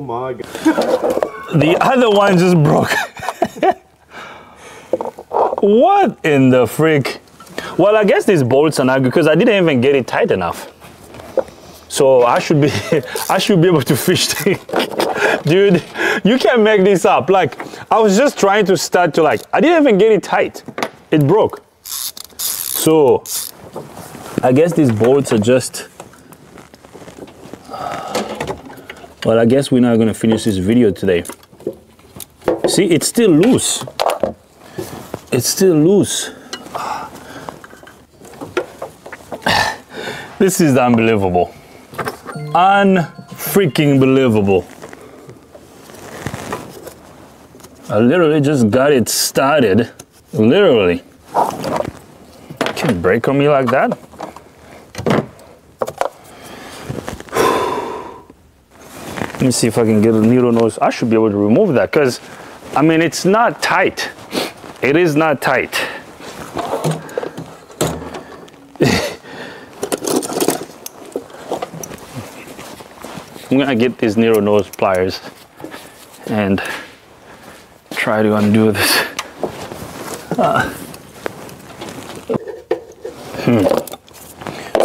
my God. The other one just broke. What in the freak? Well, I guess these bolts are not good because I didn't even get it tight enough. So I should be able to fish things. Dude, you can't make this up. Like, I was just trying to start to I didn't even get it tight. It broke. So I guess these bolts are just, well, I guess we're not gonna finish this video today. See, it's still loose. It's still loose. This is unbelievable. Unfreaking believable. I literally just got it started. Literally. You can't break on me like that. Let me see if I can get a needle nose. I should be able to remove that because, I mean, it's not tight. It is not tight. I'm gonna get these needle nose pliers and try to undo this.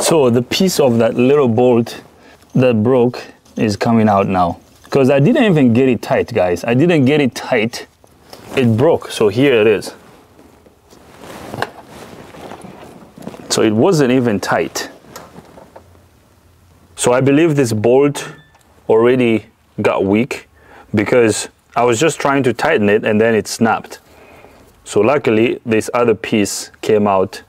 So the piece of that little bolt that broke is coming out now because I didn't even get it tight, guys. I didn't get it tight. It broke, so here it is. So it wasn't even tight. So I believe this bolt already got weak because I was just trying to tighten it and then it snapped. So luckily this other piece came out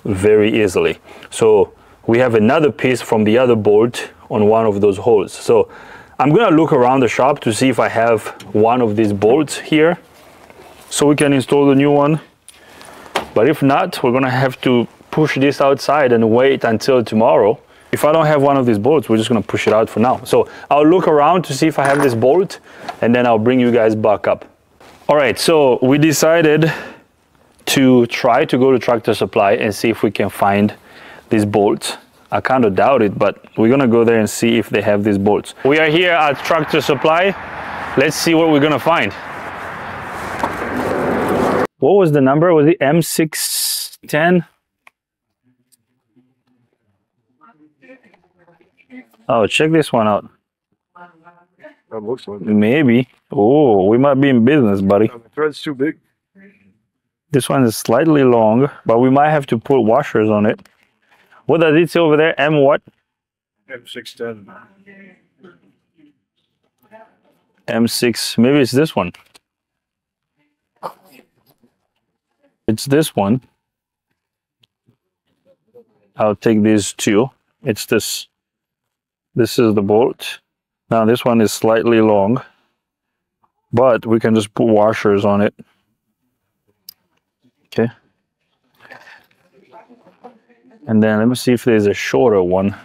very easily. So we have another piece from the other bolt on one of those holes. So I'm gonna look around the shop to see if I have one of these bolts here so we can install the new one. But if not, we're gonna have to push this outside and wait until tomorrow. If I don't have one of these bolts, we're just gonna push it out for now. So I'll look around to see if I have this bolt and then I'll bring you guys back up. All right, so we decided to try to go to Tractor Supply and see if we can find these bolts. I kind of doubt it, but we're gonna go there and see if they have these bolts. We are here at Tractor Supply. Let's see what we're gonna find. What was the number? Was it M610? Oh, check this one out. That looks like it. Maybe. Oh, we might be in business, buddy. The thread's too big. This one is slightly long, but we might have to put washers on it. What does it say over there? M what? M610. M6. Maybe it's this one. It's this one. I'll take these two. It's this. This is the bolt. Now this one is slightly long, but we can just put washers on it. Okay. And then let me see if there's a shorter one.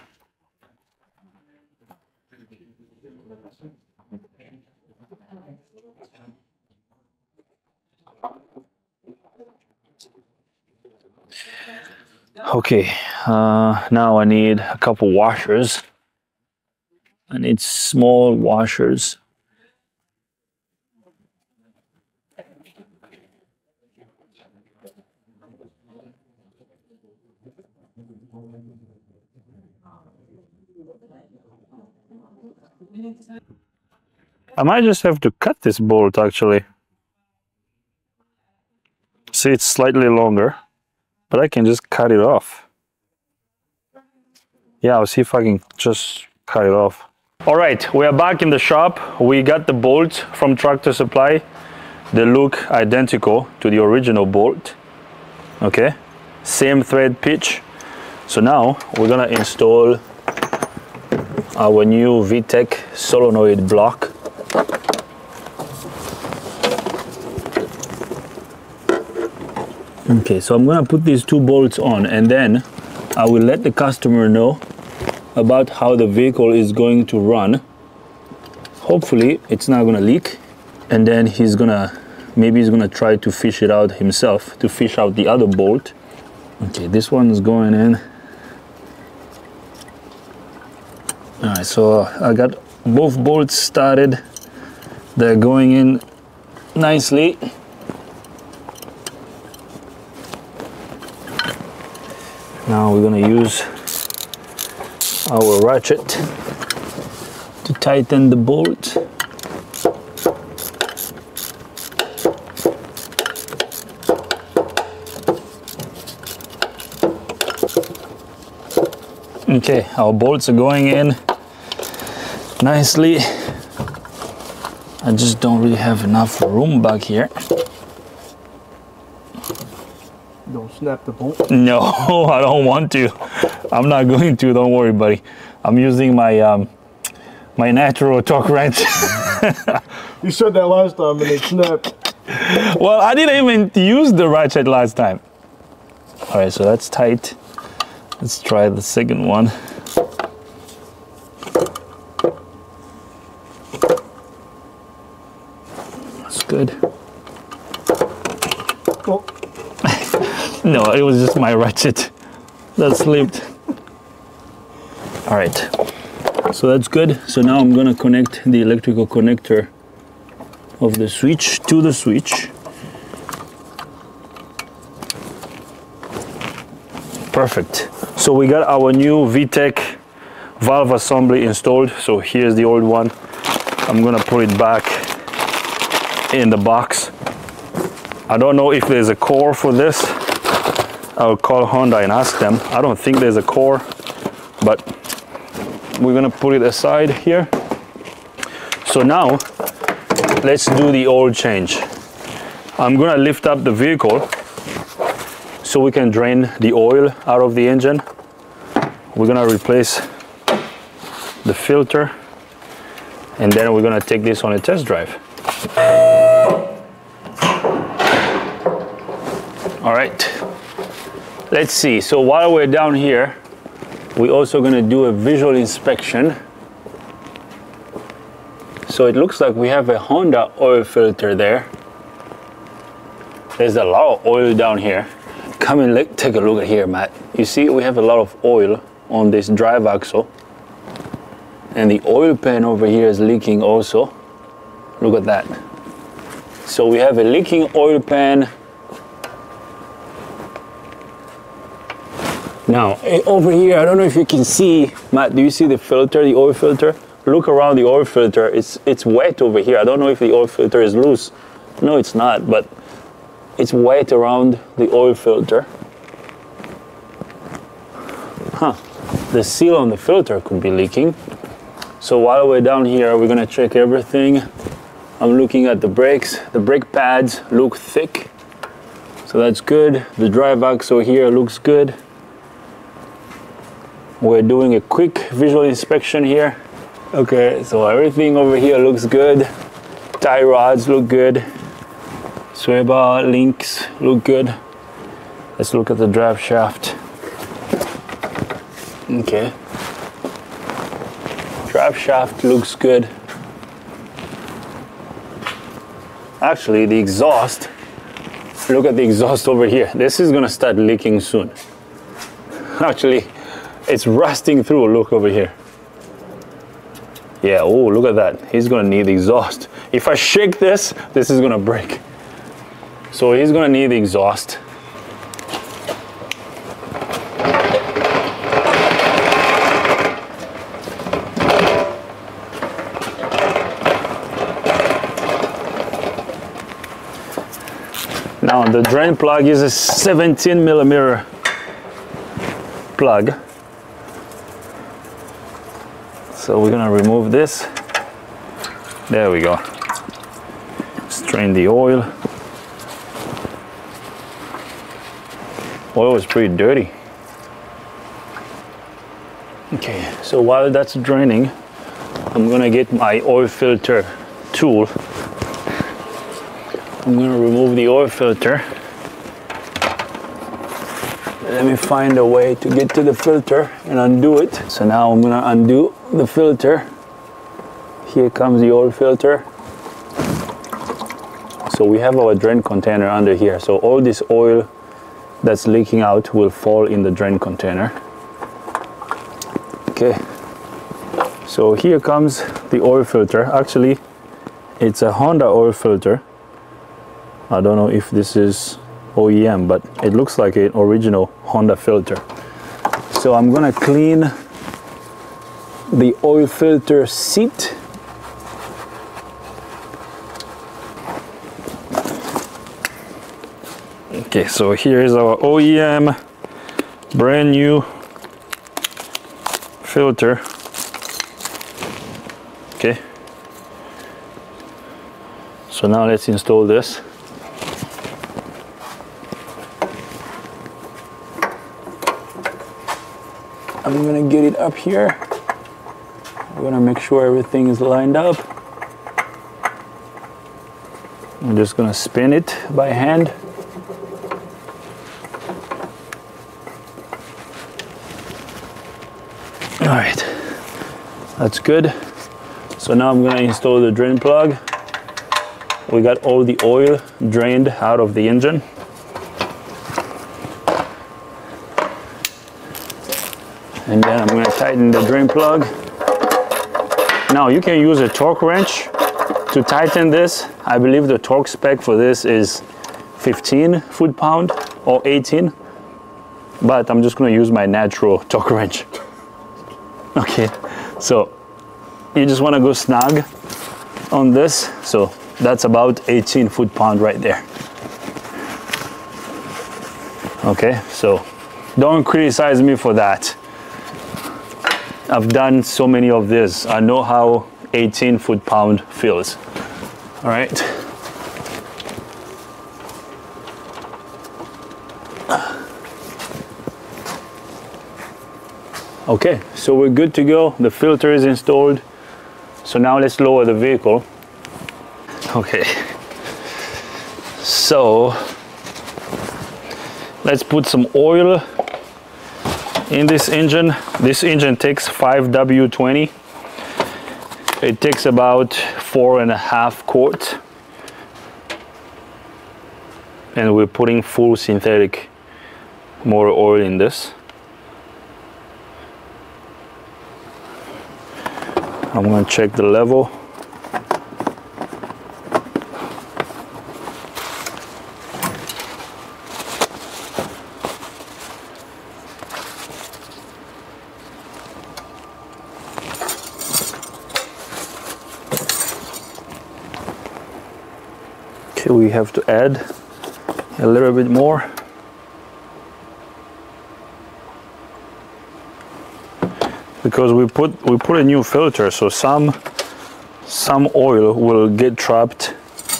Okay, now I need a couple washers. I need small washers. I might just have to cut this bolt actually. See, it's slightly longer, but I can just cut it off. Yeah, I'll see if I can just cut it off. All right, we are back in the shop. We got the bolts from Tractor Supply. They look identical to the original bolt. Okay, same thread pitch. So now we're gonna install our new VTech solenoid block. Okay, so I'm gonna put these two bolts on and then I will let the customer know about how the vehicle is going to run. Hopefully it's not gonna leak, and then maybe he's gonna try to fish it out himself to fish out the other bolt. Okay, this one is going in. All right, so I got both bolts started. They're going in nicely. Now we're gonna use our ratchet to tighten the bolt. Okay, our bolts are going in nicely. I just don't really have enough room back here. Don't snap the bolt. No, I don't want to. I'm not going to, don't worry, buddy. I'm using my my natural torque wrench. You said that last time and it snapped. Well, I didn't even use the ratchet last time. All right, so that's tight. Let's try the second one. That's good. Oh. No, it was just my ratchet that slipped. All right, so that's good. So now I'm gonna connect the electrical connector of the switch to the switch. Perfect. So we got our new VTEC valve assembly installed. So here's the old one. I'm gonna put it back in the box. I don't know if there's a core for this. I'll call Honda and ask them. I don't think there's a core, but we're gonna put it aside here. So now let's do the oil change. I'm gonna lift up the vehicle so we can drain the oil out of the engine. We're gonna replace the filter, and then we're gonna take this on a test drive. All right, let's see. So while we're down here, we're also gonna do a visual inspection. So it looks like we have a Honda oil filter there. There's a lot of oil down here. Come and take a look at here, Matt. You see we have a lot of oil on this drive axle. And the oil pan over here is leaking also. Look at that. So we have a leaking oil pan. Now, over here, I don't know if you can see, Matt, do you see the filter, the oil filter? Look around the oil filter, it's wet over here. I don't know if the oil filter is loose. No, it's not, but it's wet around the oil filter. Huh, the seal on the filter could be leaking. So while we're down here, we're gonna check everything. I'm looking at the brakes. The brake pads look thick, so that's good. The drive axle here looks good. We're doing a quick visual inspection here. Okay, so everything over here looks good. Tie rods look good. Sway bar links look good. Let's look at the drive shaft. Okay. Drive shaft looks good. Actually, the exhaust, look at the exhaust over here. This is gonna start leaking soon. Actually, it's rusting through, look over here. Yeah, oh, look at that. He's gonna need the exhaust. If I shake this, this is gonna break. So he's gonna need the exhaust. Now the drain plug is a 17 millimeter plug. So we're gonna remove this. There we go. Strain the oil. Oil is pretty dirty. Okay, so while that's draining, I'm gonna get my oil filter tool. I'm gonna remove the oil filter. Let me find a way to get to the filter and undo it. So now I'm gonna undo the filter. Here comes the oil filter. So we have our drain container under here. So all this oil that's leaking out will fall in the drain container. Okay, So here comes the oil filter. Actually, it's a Honda oil filter. I don't know if this is OEM, but it looks like an original Honda filter. So I'm gonna clean the oil filter seat. Okay, so here is our OEM brand new filter. Okay, so now let's install this. I'm gonna get it up here. I'm gonna make sure everything is lined up. I'm just gonna spin it by hand. All right, that's good. So now I'm gonna install the drain plug. We got all the oil drained out of the engine. And then I'm gonna tighten the drain plug. Now you can use a torque wrench to tighten this. I believe the torque spec for this is 15 foot-pound or 18, but I'm just gonna use my natural torque wrench. Okay, so you just wanna go snug on this. So that's about 18 foot-pound right there. Okay, so don't criticize me for that. I've done so many of this. I know how 18 foot-pound feels. All right. Okay, so we're good to go. The filter is installed. So now let's lower the vehicle. Okay. So let's put some oil in this engine. This engine takes 5W20. It takes about 4.5 quarts. And we're putting full synthetic motor oil in this. I'm going to check the level. Okay, we have to add a little bit more. Because we put a new filter, so some oil will get trapped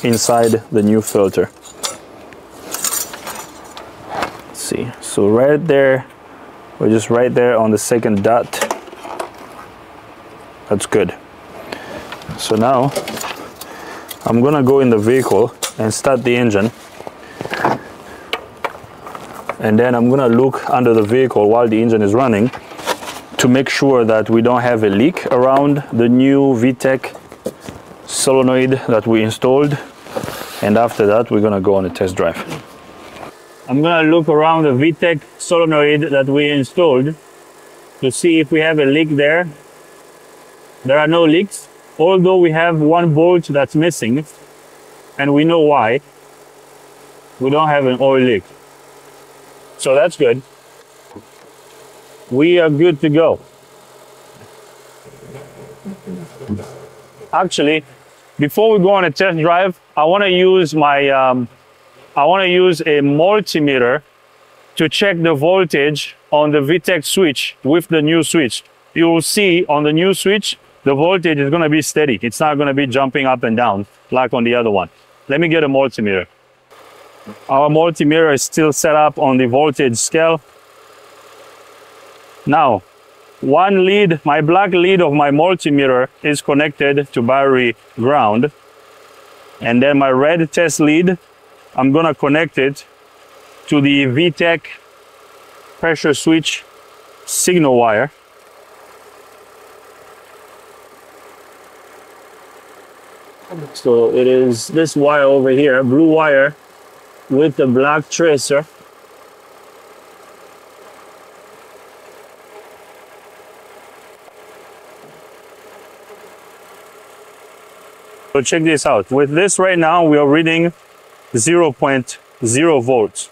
inside the new filter. Let's see, so right there, we're just right there on the second dot. That's good. So now I'm gonna go in the vehicle and start the engine, and then I'm gonna look under the vehicle while the engine is running to make sure that we don't have a leak around the new VTEC solenoid that we installed. And after that, we're gonna go on a test drive. I'm gonna look around the VTEC solenoid that we installed to see if we have a leak there. There are no leaks, although we have one bolt that's missing, and we know why. We don't have an oil leak. So that's good. We are good to go. Actually, before we go on a test drive, I want to use my a multimeter to check the voltage on the VTEC switch with the new switch. You will see on the new switch, the voltage is going to be steady. It's not going to be jumping up and down like on the other one. Let me get a multimeter. Our multimeter is still set up on the voltage scale. Now, one lead, my black lead of my multimeter is connected to battery ground. And then my red test lead, I'm gonna connect it to the VTEC pressure switch signal wire. So it is this wire over here, blue wire with the black tracer. So check this out. With this right now, we are reading 0.0 volts.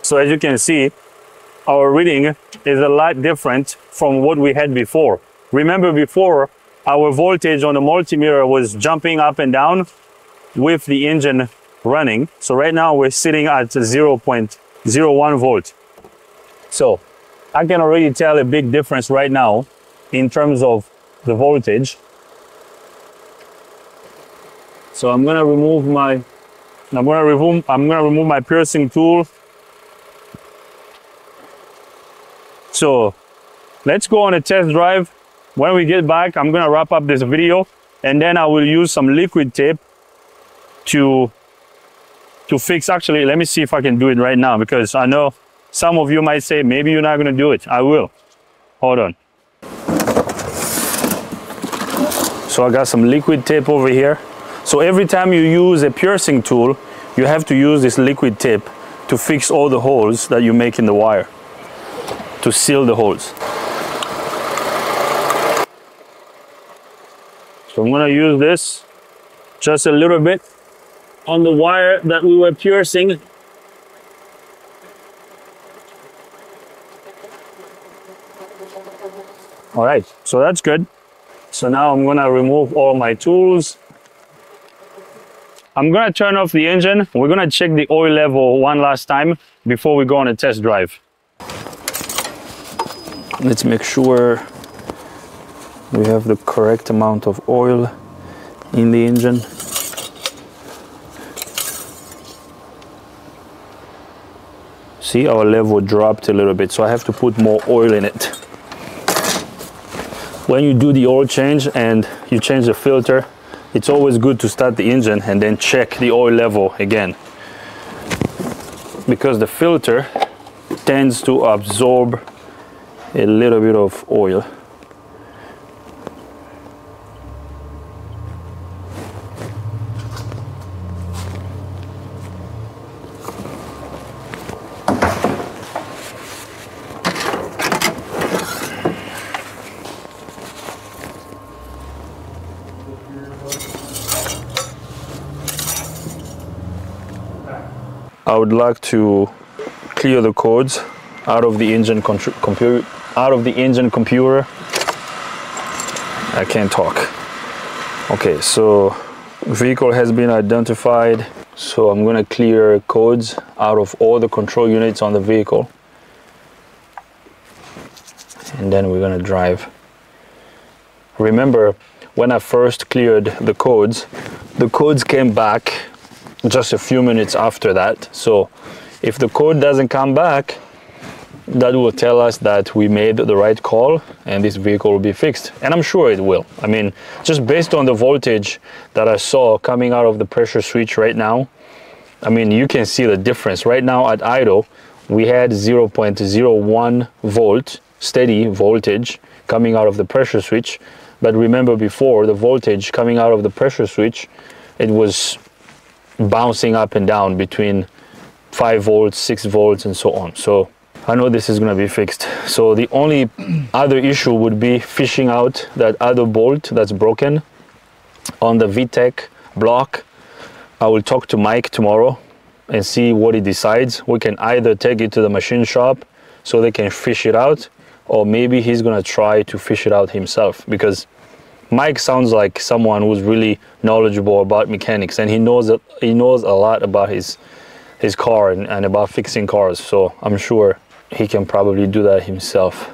So as you can see, our reading is a lot different from what we had before. Remember before, our voltage on the multimeter was jumping up and down with the engine running. So right now we're sitting at 0.01 volt. So I can already tell a big difference right now in terms of the voltage. So I'm gonna remove my piercing tool. So let's go on a test drive. When we get back, I'm gonna wrap up this video and then I will use some liquid tape to fix. Actually, let me see if I can do it right now, because I know some of you might say, maybe you're not gonna do it. I will. Hold on. So I got some liquid tape over here. So every time you use a piercing tool, you have to use this liquid tape to fix all the holes that you make in the wire, to seal the holes. So I'm gonna use this just a little bit on the wire that we were piercing. All right, so that's good. So now I'm gonna remove all my tools. I'm gonna turn off the engine. We're gonna check the oil level one last time before we go on a test drive. Let's make sure we have the correct amount of oil in the engine. See, our level dropped a little bit, so I have to put more oil in it. When you do the oil change and you change the filter, it's always good to start the engine and then check the oil level again, because the filter tends to absorb a little bit of oil. I would like to clear the codes out of the engine computer. I can't talk. Okay, so vehicle has been identified. So I'm gonna clear codes out of all the control units on the vehicle. And then we're gonna drive. Remember, when I first cleared the codes came back just a few minutes after that. So if the code doesn't come back, that will tell us that we made the right call and this vehicle will be fixed. And I'm sure it will. I mean, just based on the voltage that I saw coming out of the pressure switch right now, I mean, you can see the difference. Right now at idle, we had 0.01 volt steady voltage coming out of the pressure switch. But remember before, the voltage coming out of the pressure switch, it was bouncing up and down between 5 volts, 6 volts, and so on. So I know this is going to be fixed. So the only other issue would be fishing out that other bolt that's broken on the VTEC block. I will talk to Mike tomorrow and see what he decides. We can either take it to the machine shop so they can fish it out, or maybe he's going to try to fish it out himself, because Mike sounds like someone who's really knowledgeable about mechanics, and he knows a lot about his car and about fixing cars. So I'm sure he can probably do that himself.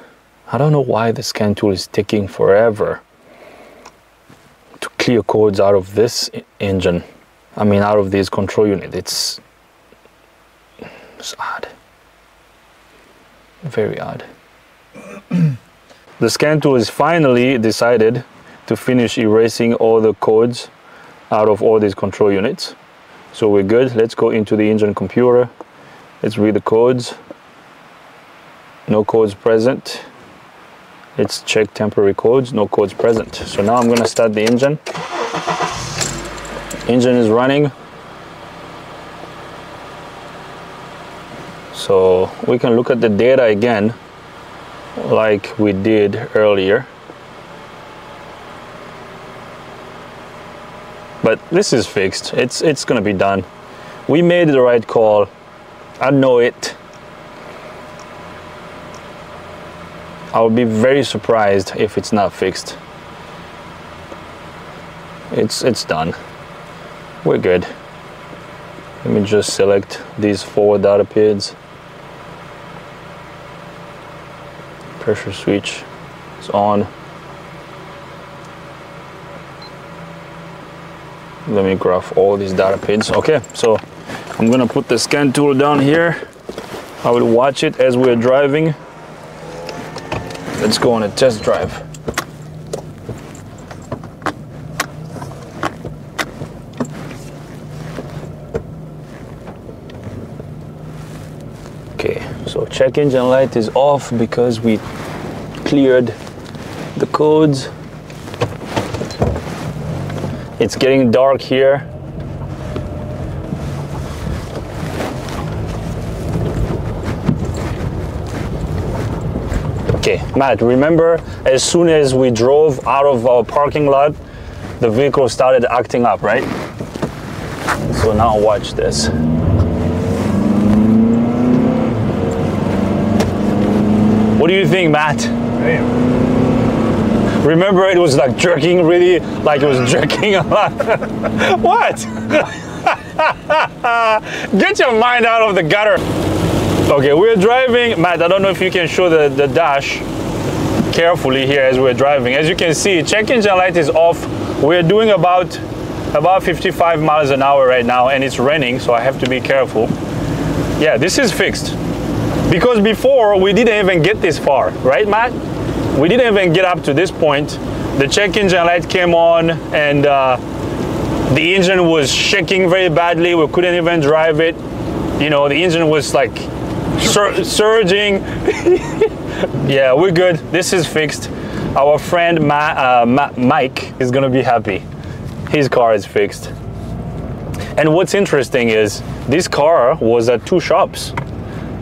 I don't know why the scan tool is taking forever to clear codes out of this engine. I mean, out of this control unit. It's odd. Very odd. The scan tool is finally decided to finish erasing all the codes out of all these control units. So we're good. Let's go into the engine computer. Let's read the codes. No codes present. Let's check temporary codes. No codes present. So now I'm going to start the engine. Engine is running. So we can look at the data again like we did earlier. but this is fixed. It's gonna be done. We made the right call. I know it. I'll be very surprised if it's not fixed. It's done. We're good. Let me just select these 4 data pins. Pressure switch is on. Let me graph all these data pins. Okay, so I'm gonna put the scan tool down here. I will watch it as we're driving. Let's go on a test drive. Okay, so check engine light is off because we cleared the codes. It's getting dark here. Okay, Matt, remember as soon as we drove out of our parking lot, the vehicle started acting up, right? So now watch this. What do you think, Matt? Damn. Remember it was like jerking, really, like it was jerking a lot. What? Get your mind out of the gutter. Okay, we're driving. Matt, I don't know if you can show the dash carefully here as we're driving. As you can see, check engine light is off. We're doing about 55 miles an hour right now, and it's raining, so I have to be careful. Yeah, this is fixed. Because before, we didn't even get this far, right, Matt? We didn't even get up to this point. The check engine light came on, and the engine was shaking very badly. We couldn't even drive it. You know, the engine was like surging. Yeah, we're good. This is fixed. Our friend Mike is gonna be happy. His car is fixed. And what's interesting is this car was at 2 shops.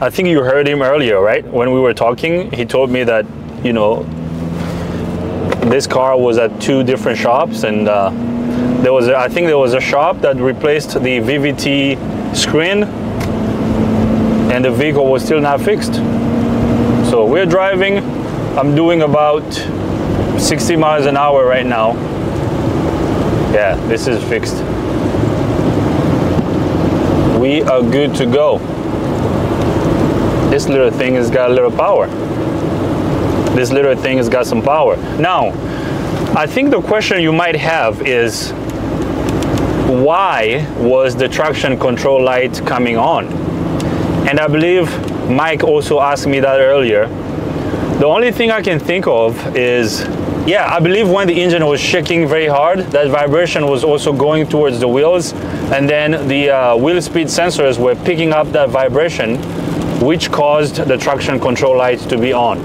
I think you heard him earlier, right? When we were talking, he told me that, you know, this car was at 2 different shops, and I think there was a shop that replaced the VVT screen, and the vehicle was still not fixed. So we're driving. I'm doing about 60 miles an hour right now. Yeah, this is fixed. We are good to go. This little thing has got a little power. This little thing has got some power. Now, I think the question you might have is, why was the traction control light coming on? And I believe Mike also asked me that earlier. The only thing I can think of is, yeah, I believe when the engine was shaking very hard, that vibration was also going towards the wheels, and then the wheel speed sensors were picking up that vibration, which caused the traction control light to be on.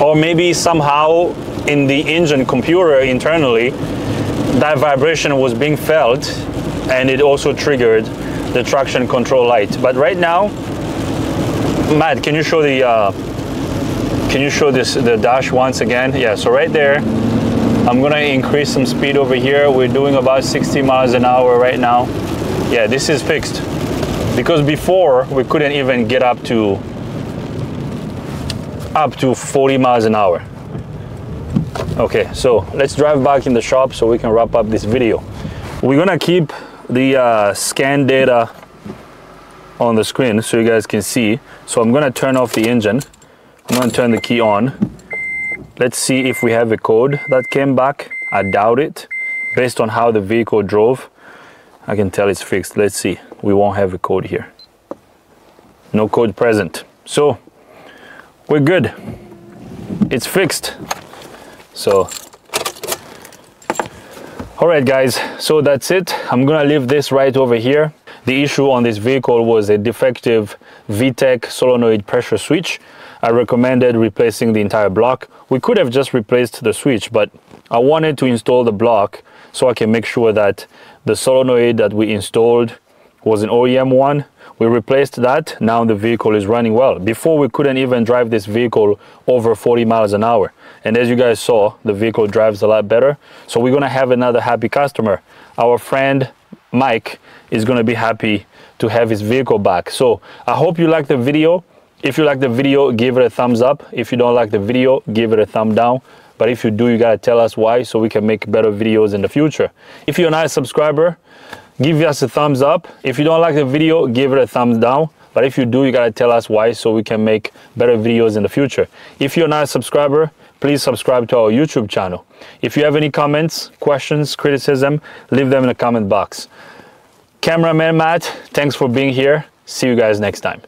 Or maybe somehow in the engine computer internally, that vibration was being felt, and it also triggered the traction control light. But right now, Matt, can you show the the dash once again? Yeah, so right there, I'm gonna increase some speed over here. We're doing about 60 miles an hour right now. Yeah, this is fixed. Because before, we couldn't even get up to 40 miles an hour. Okay, so let's drive back in the shop so we can wrap up this video. We're gonna keep the scan data on the screen so you guys can see. So I'm gonna turn off the engine. I'm gonna turn the key on. Let's see if we have a code that came back. I doubt it. Based on how the vehicle drove, I can tell it's fixed. Let's see. We won't have a code here. No code present. So we're good. It's fixed. So, all right, guys. So that's it. I'm gonna leave this right over here. The issue on this vehicle was a defective VTEC solenoid pressure switch. I recommended replacing the entire block. We could have just replaced the switch, but I wanted to install the block so I can make sure that the solenoid that we installed was an OEM one. We replaced that. Now the vehicle is running well. Before, we couldn't even drive this vehicle over 40 miles an hour. And as you guys saw, the vehicle drives a lot better. So we're gonna have another happy customer. Our friend Mike is gonna be happy to have his vehicle back. So I hope you like the video. If you like the video, give it a thumbs up. If you don't like the video, give it a thumb down. But if you do, you gotta tell us why, so we can make better videos in the future. If you're not a subscriber, give us a thumbs up. If you don't like the video, give it a thumbs down. But if you do, you gotta tell us why, so we can make better videos in the future. If you're not a subscriber, please subscribe to our YouTube channel. If you have any comments, questions, criticism, leave them in the comment box. Cameraman Matt, thanks for being here. See you guys next time.